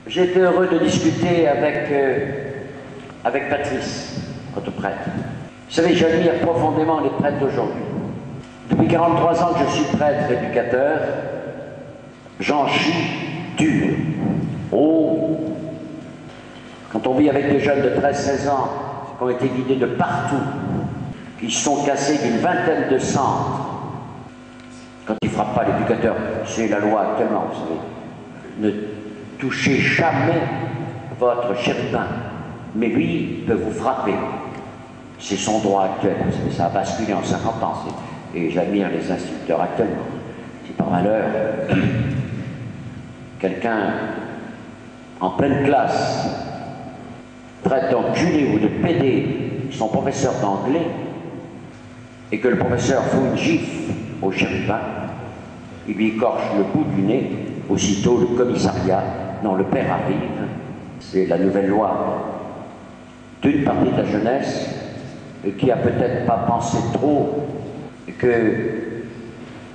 J'ai été heureux de discuter avec Patrice, votre prêtre. Vous savez, j'admire profondément les prêtres d'aujourd'hui. Depuis 43 ans que je suis prêtre éducateur, j'en chie dur. Oh! Quand on vit avec des jeunes de 13-16 ans qui ont été vidés de partout, qui se sont cassés d'une vingtaine de centres, quand ils ne frappent pas l'éducateur, c'est la loi actuellement, vous savez, ne touchez jamais votre chérubin, mais lui peut vous frapper. C'est son droit actuel, vous savez, ça a basculé en 50 ans, et j'admire les instituteurs actuellement. Si par malheur, quelqu'un en pleine classe traite d'enculé ou de pédé son professeur d'anglais, et que le professeur fout une gifle au chérubin, il lui écorche le bout du nez, aussitôt le commissariat, non, le père arrive, c'est la nouvelle loi d'une partie de la jeunesse qui a peut-être pas pensé trop que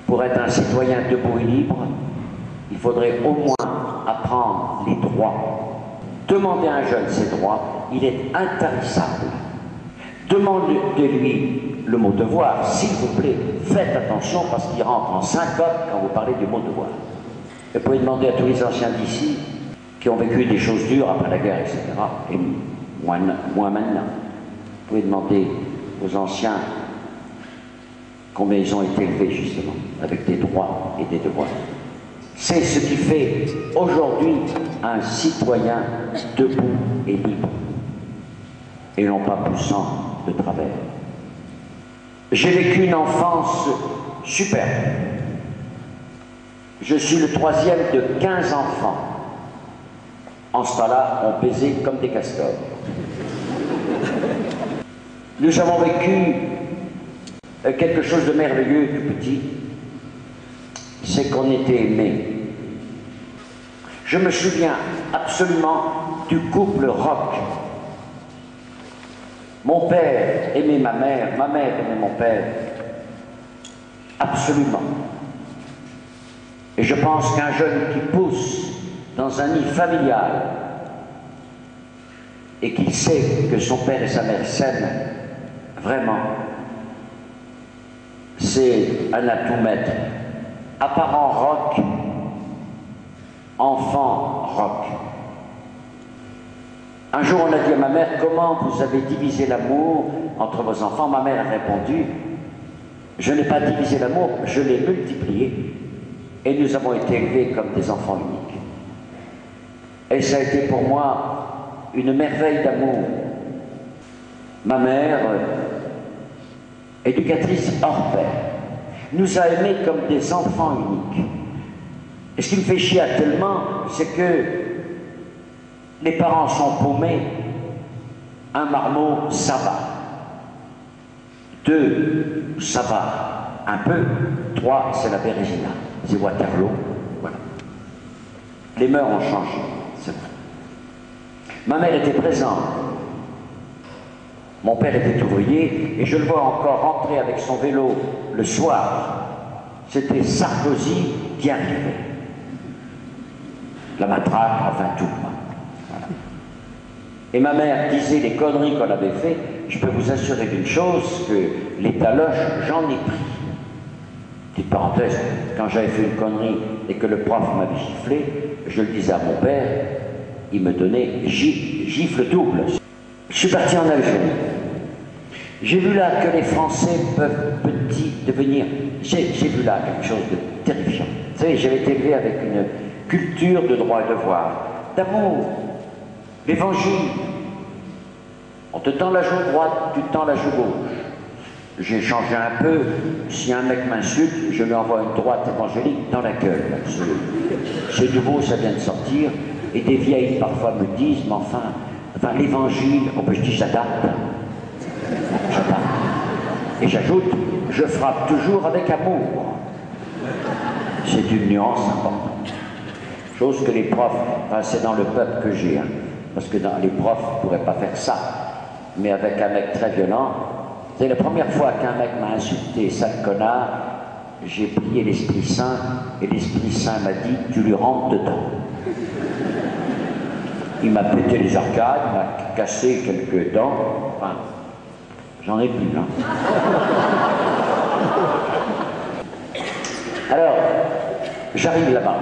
pour être un citoyen debout et libre, il faudrait au moins apprendre les droits. Demander à un jeune ses droits, il est intarissable. Demandez-lui le mot devoir, s'il vous plaît, faites attention parce qu'il rentre en syncope quand vous parlez du mot devoir. Vous pouvez demander à tous les anciens d'ici qui ont vécu des choses dures après la guerre, etc. Et moi maintenant. Vous pouvez demander aux anciens combien ils ont été élevés justement, avec des droits et des devoirs. C'est ce qui fait aujourd'hui un citoyen debout et libre, et non pas poussant de travers. J'ai vécu une enfance superbe. Je suis le troisième de 15 enfants. En ce temps-là, on baisait comme des castors. Nous avons vécu quelque chose de merveilleux tout petit, c'est qu'on était aimés. Je me souviens absolument du couple Roch. Mon père aimait ma mère aimait mon père, absolument. Et je pense qu'un jeune qui pousse dans un nid familial et qui sait que son père et sa mère s'aiment vraiment, c'est un atout maître. Apparent Roch, enfant Roch. Un jour, on a dit à ma mère, comment vous avez divisé l'amour entre vos enfants? Ma mère a répondu, je n'ai pas divisé l'amour, je l'ai multiplié. Et nous avons été élevés comme des enfants uniques. Et ça a été pour moi une merveille d'amour. Ma mère, éducatrice hors pair, nous a aimés comme des enfants uniques. Et ce qui me fait chier tellement, c'est que les parents sont paumés, un marmot, ça va. 2, ça va un peu. 3, c'est la Bérésina, c'est Waterloo, voilà. Les mœurs ont changé, c'est vrai. Ma mère était présente. Mon père était ouvrier, et je le vois encore rentrer avec son vélo le soir. C'était Sarkozy qui arrivait. La matraque, enfin tout. Voilà. Et ma mère disait les conneries qu'on avait fait. Je peux vous assurer d'une chose, que les taloches, j'en ai pris. Petite parenthèse, quand j'avais fait une connerie et que le prof m'avait giflé, je le disais à mon père, il me donnait gifle double. Je suis parti en Algérie. J'ai vu là que les Français peuvent petits devenir... J'ai vu là quelque chose de terrifiant. Vous savez, j'avais été élevé avec une culture de droit et devoir, d'amour, l'évangile. On te tend la joue droite, tu te tends la joue gauche. J'ai changé un peu. Si un mec m'insulte, je lui envoie une droite évangélique dans la gueule. C'est nouveau, ça vient de sortir. Et des vieilles parfois me disent, mais enfin l'évangile, je dis j'adapte. Et j'ajoute, je frappe toujours avec amour. C'est une nuance importante. Chose que les profs, c'est dans le peuple que j'ai, hein, parce que les profs ne pourraient pas faire ça. Mais avec un mec très violent, c'est la première fois qu'un mec m'a insulté, sale connard, j'ai prié l'Esprit Saint, et l'Esprit Saint m'a dit, tu lui rentres dedans. Il m'a pété les arcades, il m'a cassé quelques dents. Enfin, j'en ai plus, hein. Alors, j'arrive là-bas.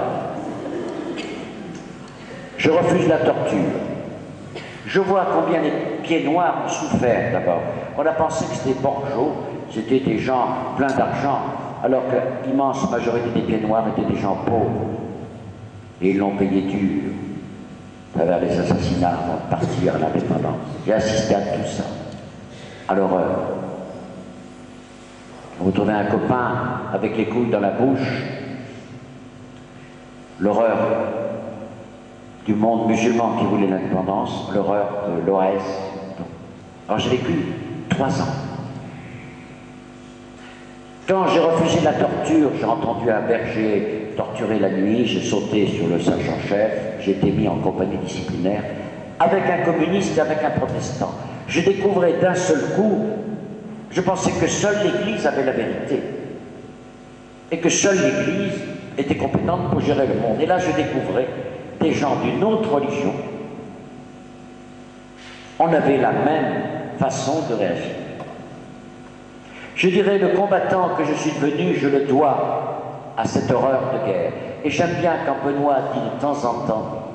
Je refuse la torture. Je vois combien les pieds noirs ont souffert d'abord. On a pensé que c'était bourgeois, c'était des gens pleins d'argent, alors que l'immense majorité des pieds noirs étaient des gens pauvres. Et ils l'ont payé dur, à travers les assassinats avant de partir à l'indépendance. J'ai assisté à tout ça, à l'horreur. Vous trouvez un copain avec les couilles dans la bouche, l'horreur du monde musulman qui voulait l'indépendance, l'horreur de l'OAS. Alors j'ai vécu 3 ans. Quand j'ai refusé la torture, j'ai entendu un berger torturer la nuit, j'ai sauté sur le sergent-chef, j'ai été mis en compagnie disciplinaire avec un communiste et avec un protestant. Je découvrais d'un seul coup, je pensais que seule l'Église avait la vérité et que seule l'Église était compétente pour gérer le monde. Et là, je découvrais des gens d'une autre religion. On avait la même façon de réagir. Je dirais, le combattant que je suis devenu, je le dois à cette horreur de guerre. Et j'aime bien quand Benoît dit de temps en temps,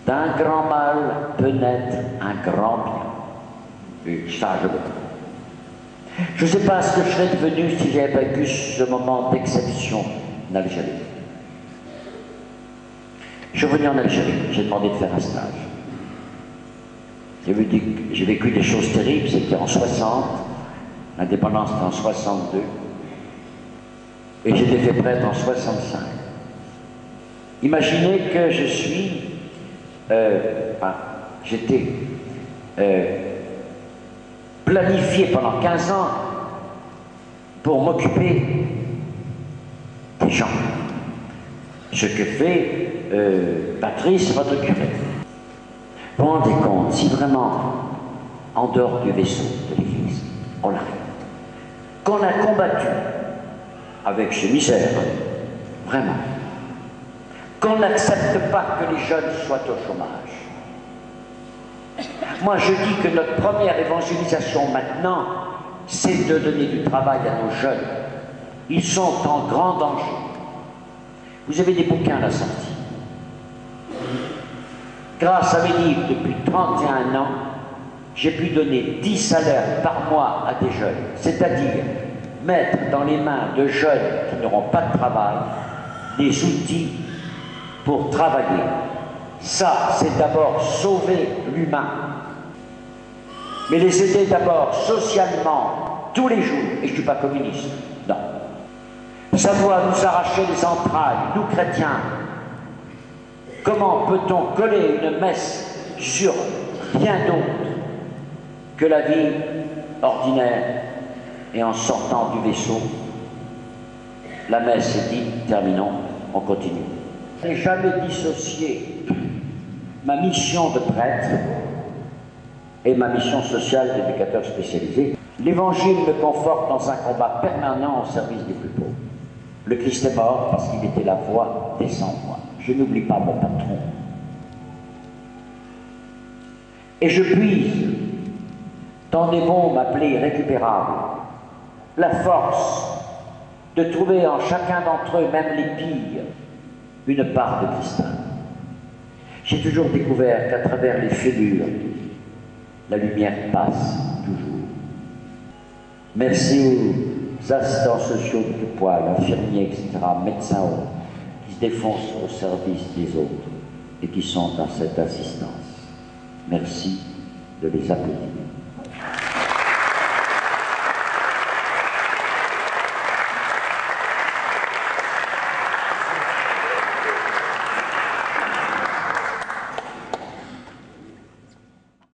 d'un grand mal peut naître un grand bien. Et ça, je le dis. Je ne sais pas ce que je serais devenu si j'avais vécu ce moment d'exception en Algérie. Je suis venu en Algérie, j'ai demandé de faire un stage. J'ai vécu des choses terribles, c'était en 60, l'indépendance était en 62, et j'étais fait prêtre en 65. Imaginez que je suis, j'étais planifié pendant 15 ans pour m'occuper des gens. Ce que fait Patrice, votre curé. Vous vous rendez compte, si vraiment, en dehors du vaisseau de l'Église, on l'arrête, qu'on a combattu avec ces misères, vraiment, qu'on n'accepte pas que les jeunes soient au chômage. Moi, je dis que notre première évangélisation maintenant, c'est de donner du travail à nos jeunes. Ils sont en grand danger. Vous avez des bouquins à la sortie. Grâce à mes livres, depuis 31 ans, j'ai pu donner 10 salaires par mois à des jeunes, c'est-à-dire mettre dans les mains de jeunes qui n'auront pas de travail des outils pour travailler. Ça, c'est d'abord sauver l'humain, mais les aider d'abord socialement, tous les jours, et je ne suis pas communiste, non. Ça doit nous arracher les entrailles, nous chrétiens. Comment peut-on coller une messe sur rien d'autre que la vie ordinaire et en sortant du vaisseau, la messe est dite, terminons, on continue. Je n'ai jamais dissocié ma mission de prêtre et ma mission sociale d'éducateur spécialisé. L'Évangile me conforte dans un combat permanent au service des plus pauvres. Le Christ est mort parce qu'il était la voix des sans-voix. Je n'oublie pas mon patron. Et je puise dans des bombes appelées récupérables la force de trouver en chacun d'entre eux, même les pires, une part de cristal. J'ai toujours découvert qu'à travers les fêlures, la lumière passe toujours. Merci aux assistants sociaux du poil, infirmiers, etc., médecins qui se défoncent au service des autres et qui sont dans cette assistance. Merci de les applaudir.